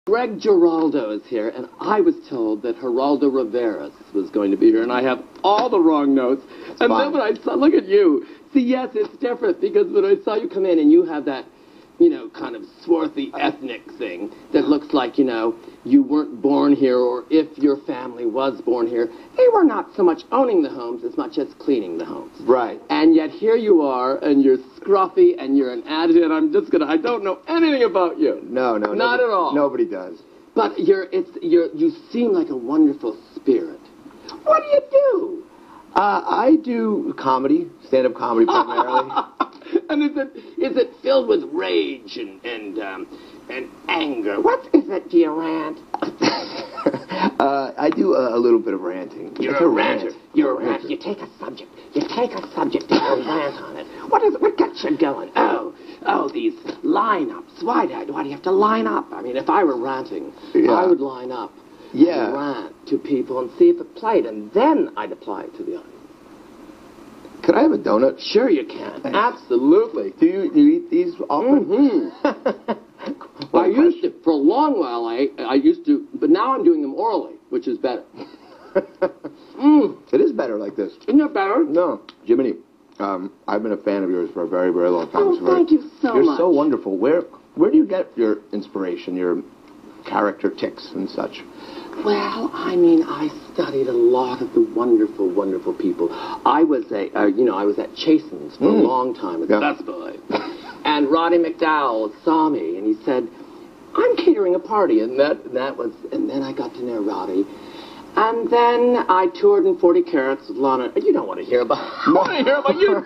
Greg Giraldo is here, and I was told that Giraldo Rivera was going to be here, and I have all the wrong notes. And then when I saw, look at you. See, yes, it's different, because when I saw you come in and you have that, you know, kind of swarthy ethnic thing that looks like, you know, you weren't born here, or if your family was born here, they were not so much owning the homes as much as cleaning the homes. Right. And yet here you are, and you're scruffy, and you're an attitude. I don't know anything about you. No, not at all. Nobody does. But you seem like a wonderful spirit. What do you do? I do comedy, stand-up comedy primarily. And is it filled with rage and anger? What is it, do you rant? I do a little bit of ranting. You're a ranter. You're a ranter. You take a subject. You take a subject and you rant on it. What gets you going? Oh, these lineups. Why do you have to line up? I mean, if I were ranting, I would line up and rant to people and see if it played, and then I'd apply it to the audience. Could I have a donut? Sure you can. Thanks. Absolutely. Do you eat these often? Mm-hmm. Well, I used to, for a long while, I used to, but now I'm doing them orally, which is better. It is better like this. Isn't it better? No. Jiminy, I've been a fan of yours for a very, very long time. Oh, thank you so much. You're so wonderful. Where do you get your inspiration, your character tics and such? Well, I mean, I studied a lot of the wonderful, wonderful people. I was at Chasen's for a long time at the Best Buy. And Roddy McDowell saw me, and he said, I'm catering a party. And then I got to know Roddy. And then I toured in 40 Carats with Lana. You don't want to hear about. I want to hear about you.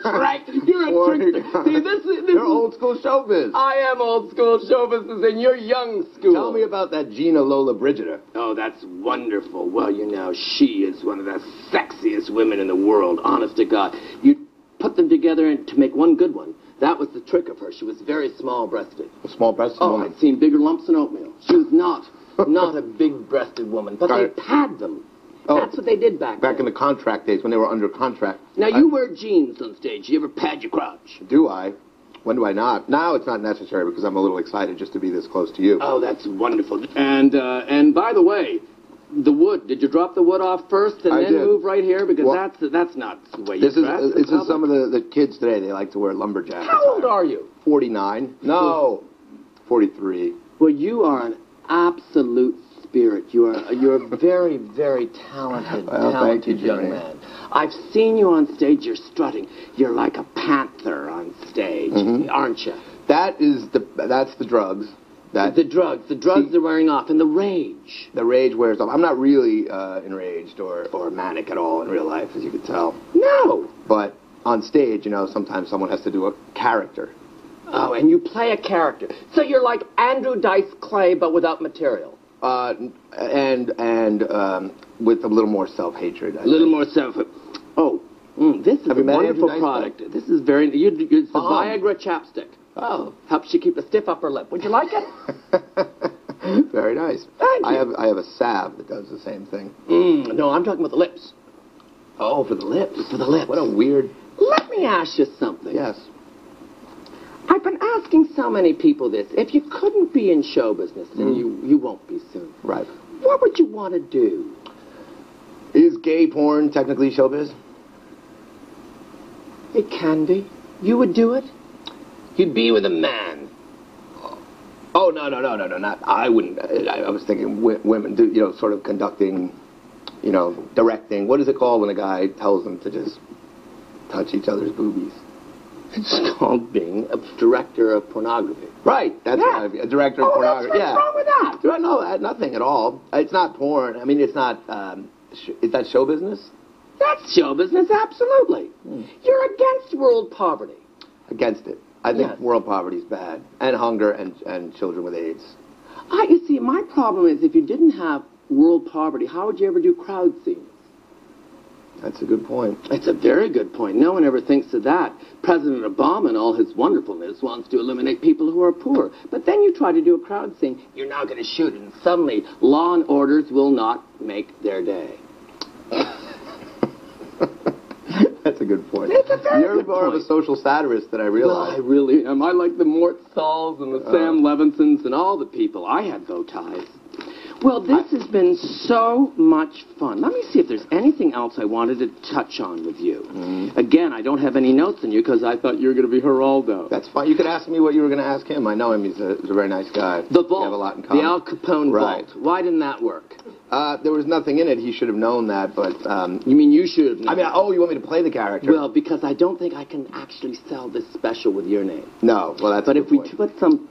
You're a trickster. See, this you're old school showbiz. I am old school showbiz, and you're young school. Tell me about that Gina Lola Brigida. Oh, that's wonderful. Well, you know, she is one of the sexiest women in the world. Honest to God, you put them together to make one good one. That was the trick of her. She was very small-breasted. A small-breasted woman. I've seen bigger lumps than oatmeal. She was not a big-breasted woman, but they pad them. That's what they did back then. Back in the contract days, when they were under contract. Now, you wear jeans on stage. You ever pad your crotch? Do I? When do I not? Now it's not necessary because I'm a little excited just to be this close to you. Oh, that's wonderful. And by the way, the wood, did you drop the wood off first and then move right here? Because that's not the way you dress. This is some of the kids today. They like to wear lumberjack. How old are you? 49. No, 43. Well, you are an absolute spirit. You're a very, very talented young man. I've seen you on stage. You're strutting. You're like a panther on stage, aren't you? That's the drugs. The drugs are wearing off, and the rage. The rage wears off. I'm not really enraged or manic at all in real life, as you can tell. No. But on stage, you know, sometimes someone has to do a character. Oh, and you play a character. So you're like Andrew Dice Clay, but without material. And with a little more self-hatred. A little more self. Oh, this is a wonderful product. This is very. It's a Viagra chapstick. Oh, helps you keep a stiff upper lip. Would you like it? Very nice. Thank you. I have a salve that does the same thing. No, I'm talking about the lips. Oh, for the lips. For the lips. What a weird. Let me ask you something. Yes. I've been asking so many people this. If you couldn't be in show business, and you won't be soon. Right. What would you want to do? Is gay porn technically showbiz? It can be. You would do it? You'd be with a man. Oh, no, not, I wouldn't. I was thinking women, you know, sort of conducting, you know, directing. What is it called when a guy tells them to just touch each other's boobies? It's called being a director of pornography. Right, that's what I'd be, a director of pornography. What's wrong with that? No, nothing at all. It's not porn. I mean, it's not, is that show business? That's show business, absolutely. You're against world poverty. Against it. I think world poverty is bad. And hunger and children with AIDS. You see, my problem is if you didn't have world poverty, how would you ever do crowd scenes? That's a good point. It's a very good point. No one ever thinks of that. President Obama, in all his wonderfulness, wants to eliminate people who are poor. But then you try to do a crowd scene, you're now going to shoot it, and suddenly law and orders will not make their day. That's That's a good point. It's a very You're good more of a point. social satirist than I Well, realized. I really am. I like the Mort Sauls and the Sam Levinsons and all the people. I had bow ties. Well, this has been so much fun. Let me see if there's anything else I wanted to touch on with you. Again, I don't have any notes on you because I thought you were going to be Giraldo. That's fine. You could ask me what you were going to ask him. I know him. He's a very nice guy. The We have a vault, lot in common. the Al Capone Right. vault. Why didn't that work? There was nothing in it. He should have known that, but... You mean you should have known? I mean, oh, you want me to play the character? Well, because I don't think I can actually sell this special with your name. No. Well, that's But a if good we point. put some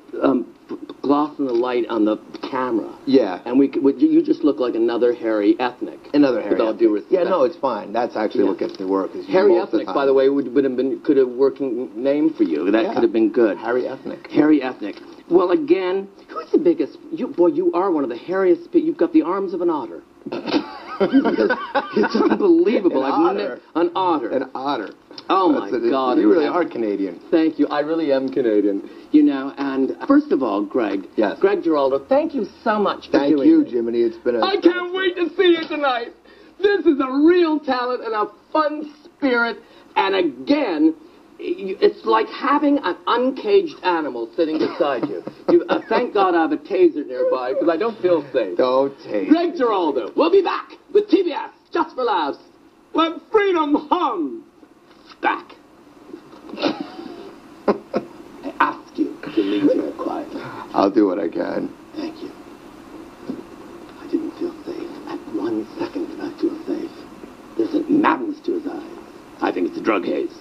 gloss in the light on the camera, Yeah. and you just look like another hairy ethnic. Another Harry With all ethnic. due respect. Yeah, no, it's fine. That's actually Yeah. what gets me work. Is Hairy most of ethnic, time. by the way, could have working name for you. That Yeah. could have been good. Harry ethnic. Hairy ethnic. Well, again, who's the biggest? You are one of the hairiest. You've got the arms of an otter. It's unbelievable. An otter. An otter. An otter. Oh my That's it. God! You really it's- are Canadian. Thank you. I really am Canadian. You know, and first of all, Greg. Yes. Greg Giraldo, thank you so much for Thank doing you, this. Jiminy. It's been a... I can't wait to see you tonight. This is a real talent and a fun spirit. And again, it's like having an uncaged animal sitting beside you. Thank God I have a taser nearby because I don't feel safe. Don't take. Greg Giraldo, we'll be back with TBS Just for Laughs. Let freedom hum. Back. I ask you to leave here quietly. I'll do what I can. Thank you. I didn't feel safe. At 1 second, I feel safe. There's a madness to his eyes. I think it's a drug haze.